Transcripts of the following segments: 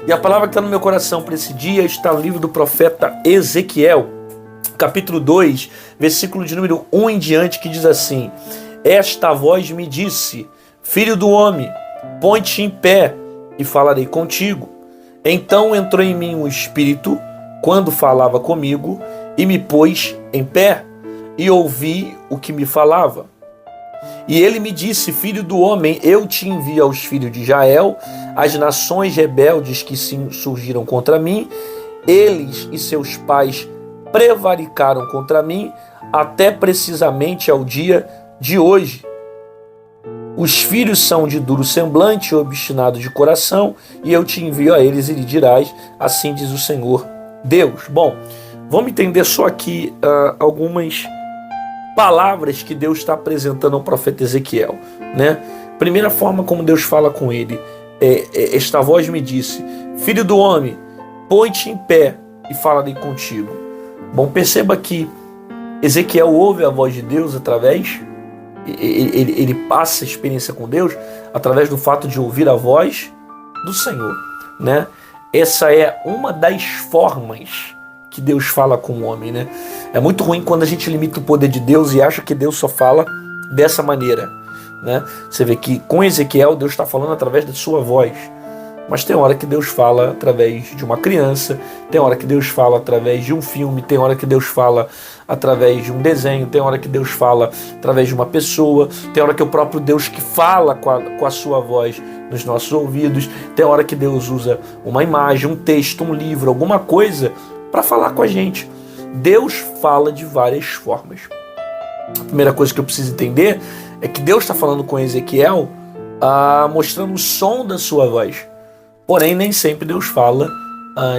E a palavra que está no meu coração para esse dia está no livro do profeta Ezequiel, capítulo 2, versículo de número 1 em diante, que diz assim: Esta voz me disse, filho do homem, põe-te em pé e falarei contigo. Então entrou em mim um espírito, quando falava comigo, e me pôs em pé, e ouvi o que me falava. E ele me disse, filho do homem, eu te envio aos filhos de Israel, as nações rebeldes que surgiram contra mim. Eles e seus pais prevaricaram contra mim, até precisamente ao dia de hoje. Os filhos são de duro semblante e obstinados de coração, e eu te envio a eles e lhe dirás, assim diz o Senhor Deus. Bom, vamos entender só aqui algumas palavras que Deus está apresentando ao profeta Ezequiel, né? Primeira forma como Deus fala com ele, esta voz me disse, filho do homem, põe-te em pé e falarei contigo. Bom, perceba que Ezequiel ouve a voz de Deus através, ele passa a experiência com Deus através do fato de ouvir a voz do Senhor, né? Essa é uma das formas que Deus fala com o homem, né? É muito ruim quando a gente limita o poder de Deus e acha que Deus só fala dessa maneira, né? Você vê que com Ezequiel Deus está falando através da sua voz, mas tem hora que Deus fala através de uma criança, tem hora que Deus fala através de um filme, tem hora que Deus fala através de um desenho, tem hora que Deus fala através de uma pessoa, tem hora que é o próprio Deus que fala com a sua voz nos nossos ouvidos, tem hora que Deus usa uma imagem, um texto, um livro, alguma coisa para falar com a gente. Deus fala de várias formas. A primeira coisa que eu preciso entender é que Deus está falando com Ezequiel mostrando o som da sua voz. Porém, nem sempre Deus fala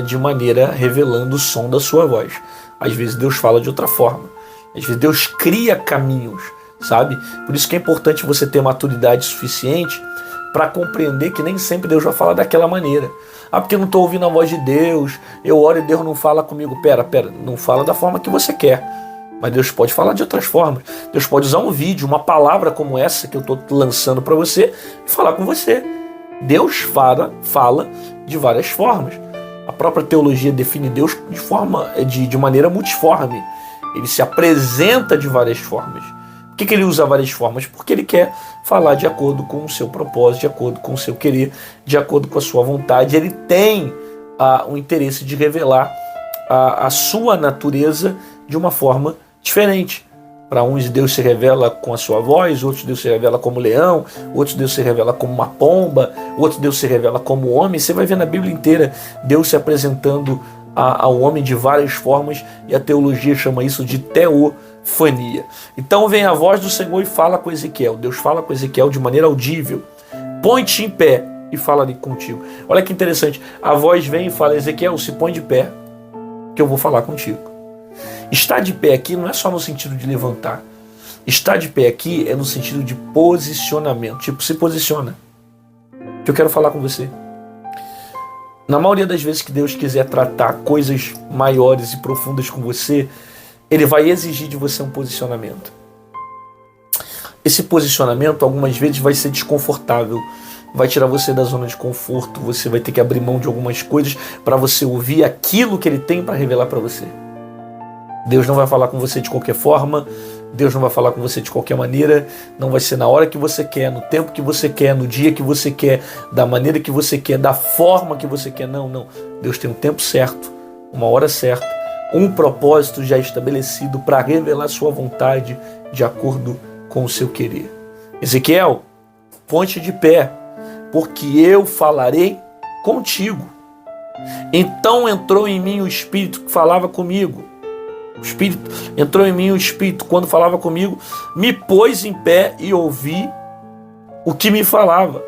de maneira revelando o som da sua voz. Às vezes Deus fala de outra forma. Às vezes Deus cria caminhos, sabe? Por isso que é importante você ter maturidade suficiente para compreender que nem sempre Deus vai falar daquela maneira. Porque eu não estou ouvindo a voz de Deus, eu oro e Deus não fala comigo. Pera, não fala da forma que você quer. Mas Deus pode falar de outras formas. Deus pode usar um vídeo, uma palavra como essa que eu estou lançando para você e falar com você. Deus fala de várias formas. A própria teologia define Deus de maneira multiforme. Ele se apresenta de várias formas. Por que ele usa várias formas? Porque ele quer falar de acordo com o seu propósito, de acordo com o seu querer, de acordo com a sua vontade. Ele tem o interesse de revelar a sua natureza de uma forma diferente. Para uns Deus se revela com a sua voz, outros Deus se revela como leão, outros Deus se revela como uma pomba, outros Deus se revela como homem. Você vai ver na Bíblia inteira Deus se apresentando ao homem de várias formas, e a teologia chama isso de teofania. Então vem a voz do Senhor e fala com Ezequiel. Deus fala com Ezequiel de maneira audível. Põe-te em pé e fala ali contigo. Olha que interessante, a voz vem e fala, Ezequiel, se põe de pé, que eu vou falar contigo. Estar de pé aqui não é só no sentido de levantar. Estar de pé aqui é no sentido de posicionamento. Tipo, se posiciona, que eu quero falar com você. Na maioria das vezes que Deus quiser tratar coisas maiores e profundas com você, Ele vai exigir de você um posicionamento. Esse posicionamento algumas vezes vai ser desconfortável, vai tirar você da zona de conforto, você vai ter que abrir mão de algumas coisas para você ouvir aquilo que Ele tem para revelar para você. Deus não vai falar com você de qualquer forma, Deus não vai falar com você de qualquer maneira, não vai ser na hora que você quer, no tempo que você quer, no dia que você quer, da maneira que você quer, da forma que você quer. Não. Deus tem um tempo certo, uma hora certa, um propósito já estabelecido para revelar sua vontade de acordo com o seu querer. Ezequiel, ponte de pé, porque eu falarei contigo. Então entrou em mim o Espírito que falava comigo. Entrou em mim o Espírito quando falava comigo, me pôs em pé e ouvi o que me falava.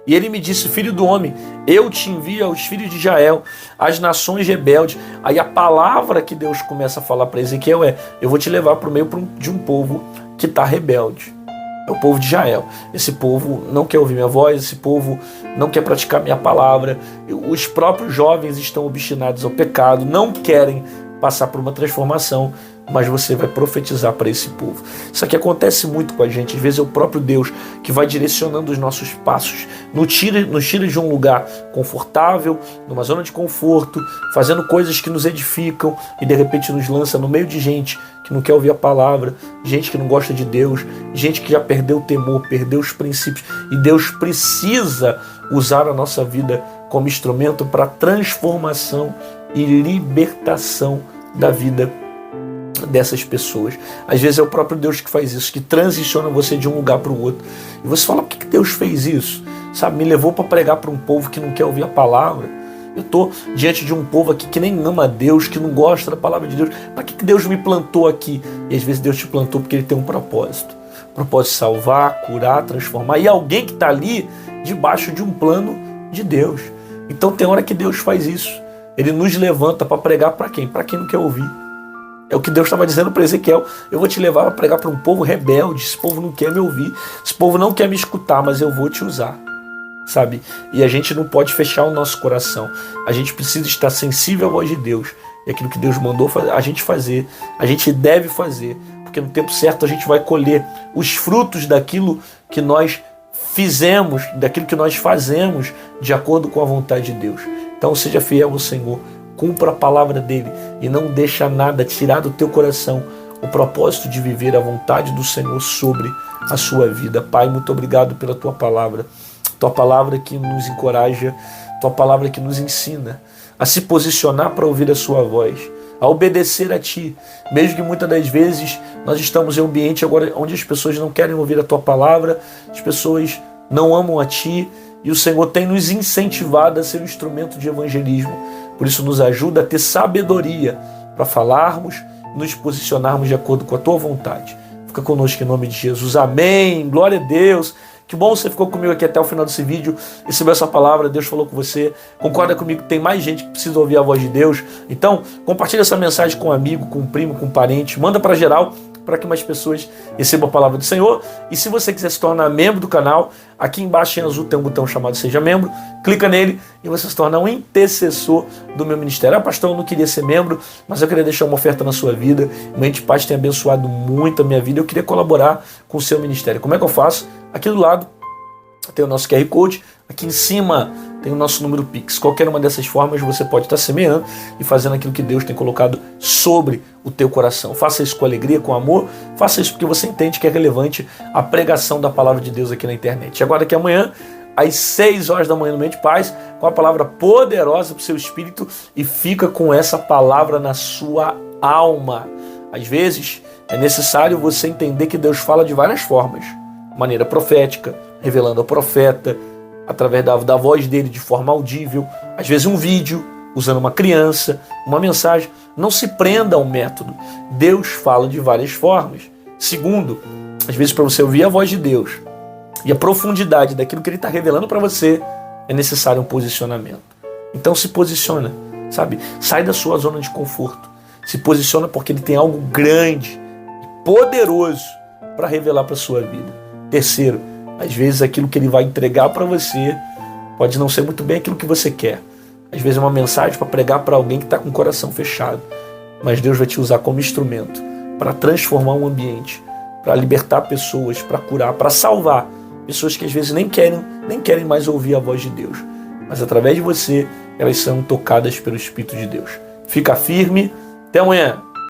E ele me disse, filho do homem, eu te envio aos filhos de Israel, as nações rebeldes. Aí a palavra que Deus começa a falar para Ezequiel é, eu vou te levar para o meio de um povo que está rebelde. É o povo de Israel. Esse povo não quer ouvir minha voz, esse povo não quer praticar minha palavra. Os próprios jovens estão obstinados ao pecado, não querem passar por uma transformação. mas você vai profetizar para esse povo. Isso aqui acontece muito com a gente. Às vezes é o próprio Deus que vai direcionando os nossos passos, nos tira de um lugar confortável, numa zona de conforto, fazendo coisas que nos edificam e de repente nos lança no meio de gente que não quer ouvir a palavra, gente que não gosta de Deus, gente que já perdeu o temor, perdeu os princípios, e Deus precisa usar a nossa vida como instrumento para transformação e libertação da vida dessas pessoas. Às vezes é o próprio Deus que faz isso, que transiciona você de um lugar para o outro. E você fala, por que Deus fez isso? Sabe, me levou para pregar para um povo que não quer ouvir a palavra. Eu estou diante de um povo aqui que nem ama a Deus, que não gosta da palavra de Deus. Para que Deus me plantou aqui? E às vezes Deus te plantou porque Ele tem um propósito. Propósito de salvar, curar, transformar. E alguém que está ali debaixo de um plano de Deus. Então tem hora que Deus faz isso. Ele nos levanta para pregar para quem? Para quem não quer ouvir. É o que Deus estava dizendo para Ezequiel. Eu vou te levar para pregar para um povo rebelde. Esse povo não quer me ouvir. Esse povo não quer me escutar, mas eu vou te usar. Sabe? E a gente não pode fechar o nosso coração. A gente precisa estar sensível à voz de Deus. E aquilo que Deus mandou a gente fazer, a gente deve fazer. Porque no tempo certo a gente vai colher os frutos daquilo que nós fizemos, daquilo que nós fazemos de acordo com a vontade de Deus. Então seja fiel ao Senhor. Cumpra a palavra dele e não deixa nada tirar do teu coração o propósito de viver a vontade do Senhor sobre a sua vida. Pai, muito obrigado pela tua palavra que nos encoraja, tua palavra que nos ensina a se posicionar para ouvir a sua voz, a obedecer a ti, mesmo que muitas das vezes nós estamos em um ambiente agora onde as pessoas não querem ouvir a tua palavra, as pessoas não amam a ti, e o Senhor tem nos incentivado a ser um instrumento de evangelismo. Por isso nos ajuda a ter sabedoria para falarmos, nos posicionarmos de acordo com a tua vontade. Fica conosco em nome de Jesus. Amém. Glória a Deus. Que bom você ficou comigo aqui até o final desse vídeo, recebeu essa palavra, Deus falou com você. Concorda comigo que tem mais gente que precisa ouvir a voz de Deus? Então, compartilha essa mensagem com um amigo, com um primo, com um parente. Manda para geral, para que mais pessoas recebam a palavra do Senhor. E se você quiser se tornar membro do canal, aqui embaixo em azul tem um botão chamado Seja Membro. Clica nele e você se torna um intercessor do meu ministério. Ah, pastor, eu não queria ser membro, mas eu queria deixar uma oferta na sua vida. O Mente Paz tem abençoado muito a minha vida. Eu queria colaborar com o seu ministério. Como é que eu faço? Aqui do lado tem o nosso QR Code. Aqui em cima tem o nosso número Pix. Qualquer uma dessas formas você pode estar semeando e fazendo aquilo que Deus tem colocado sobre o teu coração. Faça isso com alegria, com amor. Faça isso porque você entende que é relevante a pregação da palavra de Deus aqui na internet. Agora que amanhã, às 6 horas da manhã no Mente Paz, com a palavra poderosa para o seu espírito, e fica com essa palavra na sua alma. Às vezes é necessário você entender que Deus fala de várias formas. Maneira profética, revelando ao profeta, através da voz dele de forma audível, às vezes um vídeo, usando uma criança, uma mensagem. Não se prenda ao método. Deus fala de várias formas. Segundo, às vezes para você ouvir a voz de Deus e a profundidade daquilo que ele está revelando para você, é necessário um posicionamento. Então se posiciona, sabe? Sai da sua zona de conforto. Se posiciona porque ele tem algo grande e poderoso para revelar para a sua vida. Terceiro, às vezes aquilo que ele vai entregar para você pode não ser muito bem aquilo que você quer. Às vezes é uma mensagem para pregar para alguém que está com o coração fechado. Mas Deus vai te usar como instrumento para transformar um ambiente, para libertar pessoas, para curar, para salvar pessoas que às vezes nem querem mais ouvir a voz de Deus. Mas através de você, elas são tocadas pelo Espírito de Deus. Fica firme. Até amanhã.